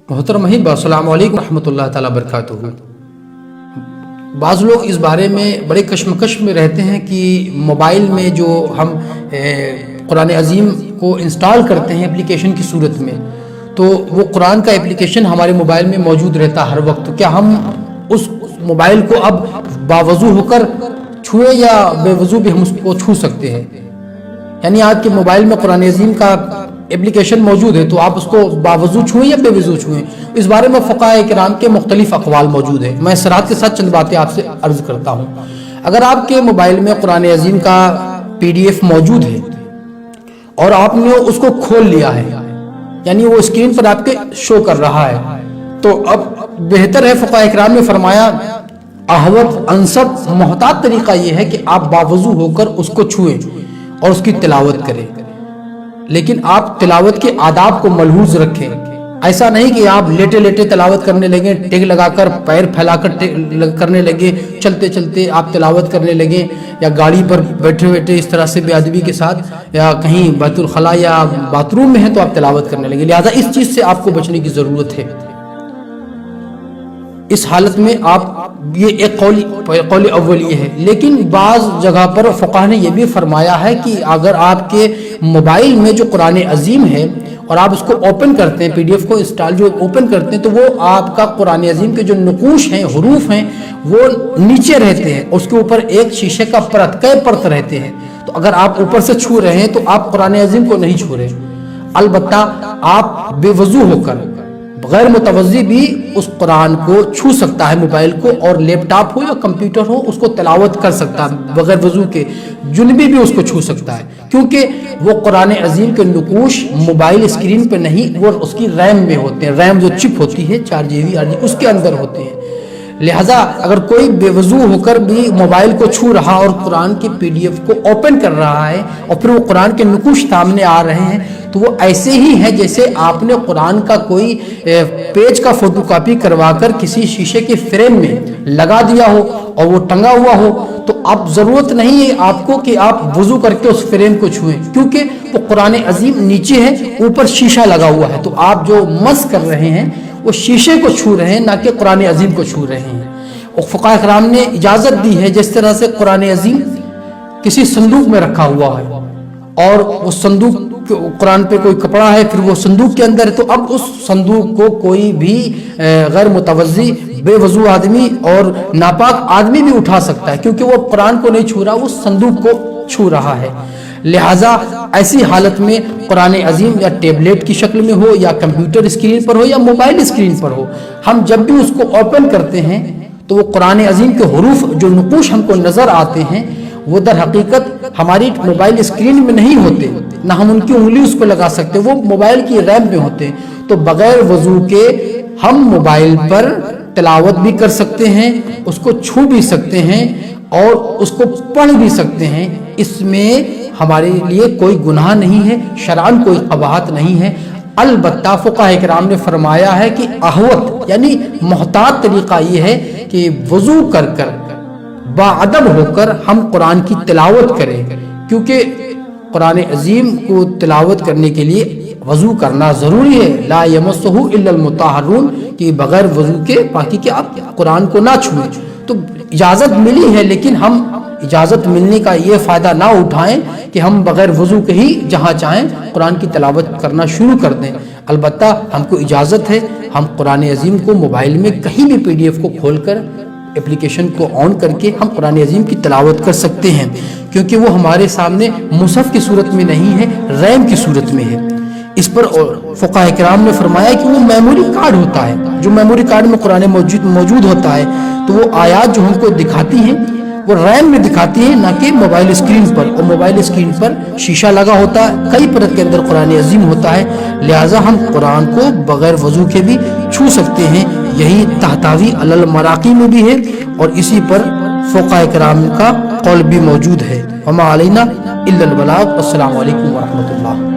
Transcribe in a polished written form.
محترم محب السلام علیکم ورحمۃ اللہ تعالیٰ وبرکاتہ۔ بعض لوگ اس بارے میں بڑے کشمکش میں رہتے ہیں کہ موبائل میں جو ہم قرآن عظیم کو انسٹال کرتے ہیں اپلیکیشن کی صورت میں، تو وہ قرآن کا اپلیکیشن ہمارے موبائل میں موجود رہتا ہے ہر وقت، کیا ہم اس موبائل کو اب باوضو ہو کر چھوئے یا بے وضو بھی ہم اس کو چھو سکتے ہیں؟ یعنی آپ کے موبائل میں قرآن عظیم کا اپلیکیشن موجود ہے تو آپ اس کو باوضو چھوئیں یا بے وضو چھوئیں؟ اس بارے میں فقہاء کرام کے مختلف اقوال موجود ہیں۔ میں صراحت کے ساتھ چند باتیں آپ سے عرض کرتا ہوں۔ اگر آپ کے موبائل میں قرآن عظیم کا PDF موجود ہے اور آپ نے اس کو کھول لیا ہے، یعنی وہ اسکرین پر آپ کے شو کر رہا ہے، تو اب بہتر ہے، فقہاء کرام نے فرمایا احوط انسب محتاط طریقہ یہ ہے کہ آپ باوضو ہو کر اس کو چھوئیں اور اس کی تلاوت کریں، لیکن آپ تلاوت کے آداب کو ملحوظ رکھیں۔ ایسا نہیں کہ آپ لیٹے لیٹے تلاوت کرنے لگیں، ٹیک لگا کر پیر پھیلا کر کرنے لگے، چلتے چلتے آپ تلاوت کرنے لگیں، یا گاڑی پر بیٹھے بیٹھے اس طرح سے بے ادبی کے ساتھ، یا کہیں بیت الخلاء یا باتھ روم میں ہیں تو آپ تلاوت کرنے لگے۔ لہٰذا اس چیز سے آپ کو بچنے کی ضرورت ہے۔ اس حالت میں آپ یہ ایک قول اول یہ ہے، لیکن بعض جگہ پر فقہ نے یہ بھی فرمایا ہے کہ اگر آپ کے موبائل میں جو قرآن عظیم ہے اور آپ اس کو اوپن کرتے ہیں، PDF کو انسٹال جو اوپن کرتے ہیں، تو وہ آپ کا قرآن عظیم کے جو نقوش ہیں، حروف ہیں، وہ نیچے رہتے ہیں، اس کے اوپر ایک شیشے کا پرت، کئی پرت رہتے ہیں، تو اگر آپ اوپر سے چھو رہے ہیں تو آپ قرآن عظیم کو نہیں چھو رہے۔ البتہ آپ بے وضو ہو کر، غیر متوضی بھی اس قرآن کو چھو سکتا ہے، موبائل کو، اور لیپ ٹاپ ہو یا کمپیوٹر ہو اس کو تلاوت کر سکتا ہے بغیر وضو کے۔ جنبی بھی اس کو چھو سکتا ہے، کیونکہ وہ قرآن عظیم کے نقوش موبائل اسکرین پہ نہیں، وہ اس کی ریم میں ہوتے ہیں، ریم جو چپ ہوتی ہے 4GB اس کے اندر ہوتے ہیں۔ لہٰذا اگر کوئی بے وضو ہو کر بھی موبائل کو چھو رہا اور قرآن کی PDF کو اوپن کر رہا ہے اور پھر وہ قرآن کے نقوش سامنے آ رہے ہیں، تو وہ ایسے ہی ہے جیسے آپ نے قرآن کا کوئی پیج کا فوٹو کاپی کروا کر کسی شیشے کے فریم میں لگا دیا ہو اور وہ ٹنگا ہوا ہو، تو اب ضرورت نہیں ہے آپ کو کہ آپ وضو کر کے اس فریم کو چھوئیں، کیونکہ وہ قرآن عظیم نیچے ہے، اوپر شیشہ لگا ہوا ہے، تو آپ جو مس کر رہے ہیں وہ شیشے کو چھو رہے ہیں، نہ کہ قرآن عظیم کو چھو رہے ہیں۔ اور فقہاء کرام نے اجازت دی ہے، جس طرح سے قرآن عظیم کسی صندوق میں رکھا ہوا ہے اور وہ صندوق قرآن پہ کوئی کپڑا ہے، پھر وہ صندوق کے اندر ہے، تو اب اس صندوق کو کوئی بھی غیر متوضی، بے وضو آدمی اور ناپاک آدمی بھی اٹھا سکتا ہے، کیونکہ وہ قرآن کو نہیں چھو رہا، وہ صندوق کو چھو رہا ہے۔ لہٰذا ایسی حالت میں قرآن عظیم یا ٹیبلیٹ کی شکل میں ہو یا کمپیوٹر اسکرین پر ہو یا موبائل اسکرین پر ہو، ہم جب بھی اس کو اوپن کرتے ہیں تو وہ قرآن عظیم کے حروف جو نقوش ہم کو نظر آتے ہیں وہ در حقیقت ہماری موبائل اسکرین میں نہیں ہوتے، نہ ہم ان کی انگلی اس کو لگا سکتے، وہ موبائل کی ریم میں ہوتے ہیں، تو بغیر وضو کے ہم موبائل پر تلاوت بھی کر سکتے ہیں، اس کو چھو بھی سکتے ہیں اور اس کو پڑھ بھی سکتے ہیں۔ اس میں ہمارے لیے کوئی گناہ نہیں ہے، شرعاً کوئی قباحت نہیں ہے۔ البتہ فقہاء کرام نے فرمایا ہے کہ احوط یعنی محتاط طریقہ یہ ہے کہ وضو کر کر باادب ہو کر ہم قرآن کی تلاوت کریں، کیونکہ قرآن عظیم کو تلاوت کرنے کے لیے وضو کرنا ضروری ہے۔ لا یمسہ الا المطہرون، کہ بغیر وضو کے پاکی کے آپ قرآن کو نہ چھوئیں۔ تو اجازت ملی ہے، لیکن ہم اجازت ملنے کا یہ فائدہ نہ اٹھائیں کہ ہم بغیر وضو کے ہی جہاں چاہیں قرآن کی تلاوت کرنا شروع کر دیں۔ البتہ ہم کو اجازت ہے، ہم قرآن عظیم کو موبائل میں کہیں بھی PDF کو کھول کر اپلیکیشن کو آن کر کے ہم قرآن عظیم کی تلاوت کر سکتے ہیں، کیونکہ وہ ہمارے سامنے مصحف کی صورت میں نہیں ہے، ریم کی صورت میں ہے۔ اس پر فقہاء کرام نے فرمایا کہ وہ میموری کارڈ ہوتا ہے، جو میموری کارڈ میں قرآن موجود ہوتا ہے، تو وہ آیات جو ہم کو دکھاتی ہیں وہ ریم میں دکھاتی ہے، نہ کہ موبائل اسکرین پر، اور موبائل اسکرین پر شیشہ لگا ہوتا ہے، کئی پرت کے اندر قرآن عظیم ہوتا ہے، لہٰذا ہم قرآن کو بغیر وضو کے بھی چھو سکتے ہیں۔ یہی تحتاوی علی المراقی میں بھی ہے اور اسی پر فقہاء کرام کا قول بھی موجود ہے۔ وما علینا الا البلاغ۔ السلام علیکم ورحمۃ اللہ۔